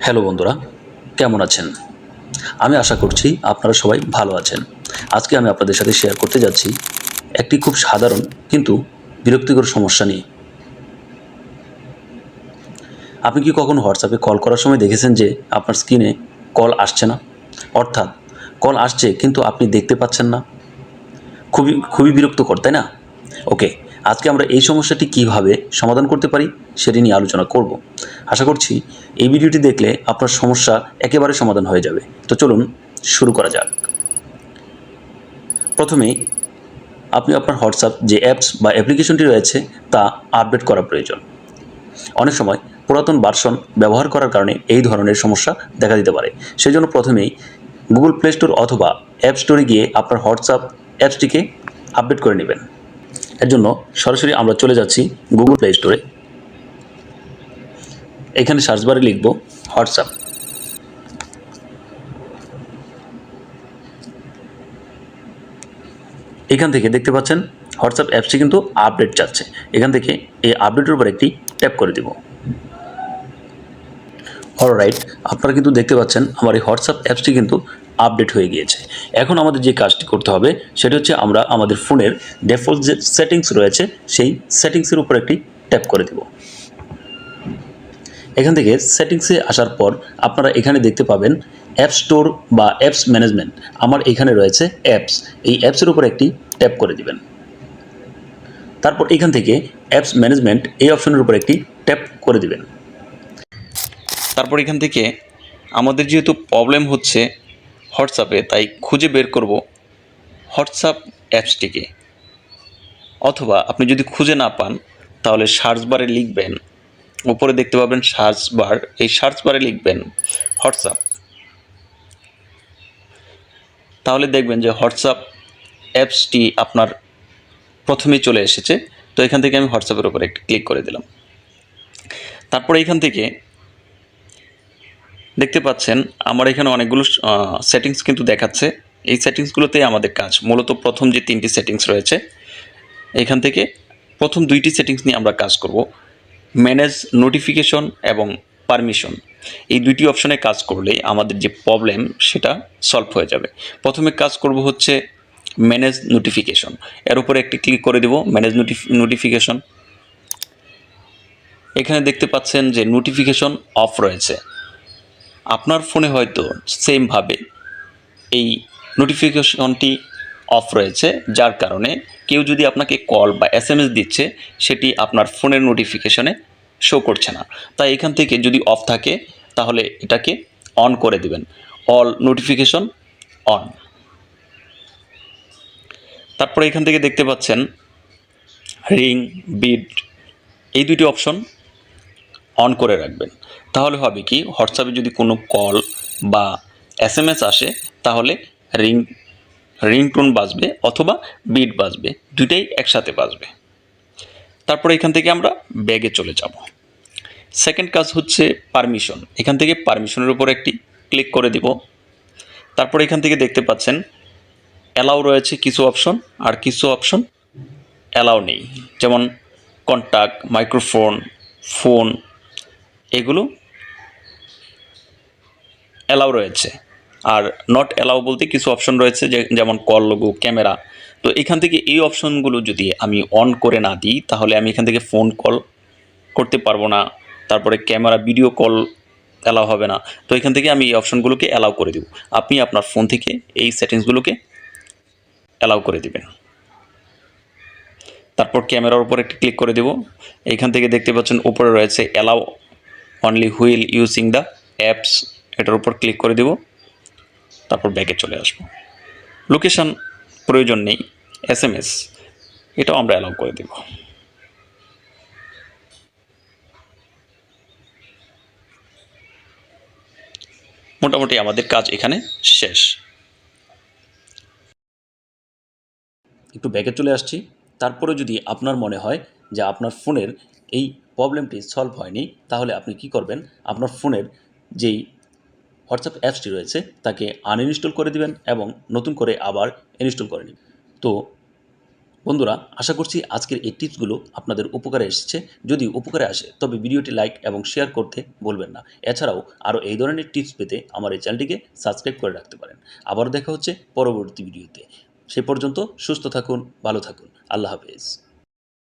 Hello বন্ধুরা, কেমন আছেন? আমি আশা করছি আপনারা সবাই ভালো আছেন। আজকে আমি আপনাদের সাথে শেয়ার করতে যাচ্ছি একটি খুব সাধারণ কিন্তু বিরক্তিকর সমস্যা নিয়ে। আপনি কি কখনো হোয়াটসঅ্যাপে কল করার সময় দেখেছেন যে আপনার স্ক্রিনে কল আসছে না? অর্থাৎ কল আসছে কিন্তু আপনি দেখতে পাচ্ছেন না? খুবই বিরক্তকর, তাই না? ওকে, আজকে আমরা এই সমস্যাটি কিভাবে সমাধান করতে পারি সেটি নিয়ে আলোচনা করব। আশা করছি এই ভিডিওটি দেখলে আপনার সমস্যা একেবারে সমাধান হয়ে যাবে। তো চলুন শুরু করা যাক। প্রথমেই আপনি আপনার হোয়াটসঅ্যাপ যে অ্যাপস বা অ্যাপ্লিকেশনটি রয়েছে তা আপডেট করা প্রয়োজন। অনেক সময় পুরাতন ভার্সন ব্যবহার করার কারণে এই ধরনের সমস্যা দেখা দিতে পারে। সেজন্য প্রথমেই গুগল প্লে স্টোর অথবা অ্যাপ স্টোরে গিয়ে আপনার হোয়াটসঅ্যাপ অ্যাপসটিকে আপডেট করে নেবেন। এর জন্য সরাসরি আমরা চলে যাচ্ছি গুগল প্লে স্টোরে। এখানে সার্চ বারে লিখব হোয়াটসঅ্যাপ। এখান থেকে দেখতে পাচ্ছেন হোয়াটসঅ্যাপ অ্যাপসটি কিন্তু আপডেট চাচ্ছে। এখান থেকে এই আপডেটের উপর একটি ট্যাপ করে দিব। অলরাইট, আপনারা কিন্তু দেখতে পাচ্ছেন আমার এই হোয়াটসঅ্যাপ অ্যাপসটি কিন্তু আপডেট হয়ে গিয়েছে। এখন আমাদের যে কাজটি করতে হবে সেটা হচ্ছে আমরা আমাদের ফোনের ডিফল্ট যে সেটিংস রয়েছে সেই সেটিংসের উপর একটি ট্যাপ করে দেব। এখান থেকে সেটিংসে আসার পর আপনারা এখানে দেখতে পাবেন অ্যাপ স্টোর বা অ্যাপস ম্যানেজমেন্ট। আমার এখানে রয়েছে অ্যাপস। এই অ্যাপসের উপর একটি ট্যাপ করে দিবেন। তারপর এখান থেকে অ্যাপস ম্যানেজমেন্ট এই অপশনের উপর একটি ট্যাপ করে দিবেন। তারপর এখান থেকে আমাদের যেহেতু প্রবলেম হচ্ছে হোয়াটসঅ্যাপে, তাই খুঁজে বের করব হোয়াটসঅ্যাপ অ্যাপসটিকে। অথবা আপনি যদি খুঁজে না পান তাহলে সার্চ বারে লিখবেন, উপরে দেখতে পাবেন সার্চ বার, এই সার্চ বারে লিখবেন হোয়াটসঅ্যাপ। তাহলে দেখবেন যে হোয়াটসঅ্যাপ অ্যাপসটি আপনার প্রথমেই চলে এসেছে। তো এখান থেকে আমি হোয়াটসঅ্যাপের উপরে একটি ক্লিক করে দিলাম। তারপরে এখান থেকে দেখতে পাচ্ছেন আমার এখানে অনেকগুলো সেটিংস কিন্তু দেখাচ্ছে। এই সেটিংসগুলোতেই আমাদের কাজ। মূলত প্রথম যে 3টি সেটিংস রয়েছে এখান থেকে প্রথম 2টি সেটিংস নিয়ে আমরা কাজ করব। ম্যানেজ নোটিফিকেশন এবং পারমিশন, এই 2টি অপশনে কাজ করলে আমাদের যে প্রবলেম সেটা সলভ হয়ে যাবে। প্রথমে কাজ করব হচ্ছে ম্যানেজ নোটিফিকেশন। এর উপরে একটি ক্লিক করে দেব, ম্যানেজ নোটিফিকেশন। এখানে দেখতে পাচ্ছেন যে নোটিফিকেশন অফ রয়েছে। আপনার ফোনে হয়তো সেমভাবে এই নোটিফিকেশনটি অফ রয়েছে, যার কারণে কেউ যদি আপনাকে কল বা SMS দিচ্ছে সেটি আপনার ফোনের নোটিফিকেশনে শো করছে না। তাই এখান থেকে যদি অফ থাকে তাহলে এটাকে অন করে দিবেন, অল নোটিফিকেশন অন। তারপরে এখান থেকে দেখতে পাচ্ছেন রিং, বিট, এই 2টি অপশন অন করে রাখবেন। তাহলে হবে কি, হোয়াটসঅ্যাপে যদি কোনো কল বা SMS আসে তাহলে রিংটোন বাজবে অথবা বিট বাজবে, দুইটাই একসাথে বাজবে। তারপরে এখান থেকে আমরা ব্যাগে চলে যাব। সেকেন্ড কাজ হচ্ছে পারমিশন। এখান থেকে পারমিশনের উপর একটি ক্লিক করে দিব। তারপরে এখান থেকে দেখতে পাচ্ছেন অ্যালাউ রয়েছে কিছু অপশন, আর কিছু অপশন অ্যালাউ নেই। যেমন কন্ট্যাক্ট, মাইক্রোফোন, ফোন, এগুলো অ্যালাউ রয়েছে। আর নট অ্যালাউ বলতে কিছু অপশন রয়েছে যেমন কল লোগো, ক্যামেরা। তো এখান থেকে এই অপশনগুলো যদি আমি অন করে না দিই তাহলে আমি এখান থেকে ফোন কল করতে পারবো না, তারপরে ক্যামেরা, ভিডিও কল অ্যালাউ হবে না। তো এখান থেকে আমি এই অপশনগুলোকে অ্যালাউ করে দেব। আপনি আপনার ফোন থেকে এই সেটিংসগুলোকে অ্যালাউ করে দেবেন। তারপর ক্যামেরার উপর একটি ক্লিক করে দেব। এইখান থেকে দেখতে পাচ্ছেন উপরে রয়েছে allow only wheel using the apps, এটার উপর ক্লিক করে দেব। তারপর ব্যাকে চলে আসবো। লোকেশান প্রয়োজন নেই, SMS এটাও আমরা অ্যালাউ করে দেব। মোটামুটি আমাদের কাজ এখানে শেষ। একটু ব্যাকে চলে আসছি। তারপরে যদি আপনার মনে হয় যে আপনার ফোনের এই প্রবলেমটি সলভ হয়নি, তাহলে আপনি কি করবেন, আপনার ফোনের যেই হোয়াটসঅ্যাপ অ্যাপসটি রয়েছে তাকে আনইনস্টল করে দিবেন এবং নতুন করে আবার ইনস্টল করে নেবেন। তো বন্ধুরা, আশা করছি আজকের এই টিপসগুলো আপনাদের উপকারে এসেছে। যদি উপকারে আসে তবে ভিডিওটি লাইক এবং শেয়ার করতে ভুলবেন না। এছাড়াও আরও এই ধরনের টিপস পেতে আমার এই চ্যানেলটিকে সাবস্ক্রাইব করে রাখতে পারেন। আবারও দেখা হচ্ছে পরবর্তী ভিডিওতে। সে পর্যন্ত সুস্থ থাকুন, ভালো থাকুন। আল্লাহ হাফেজ।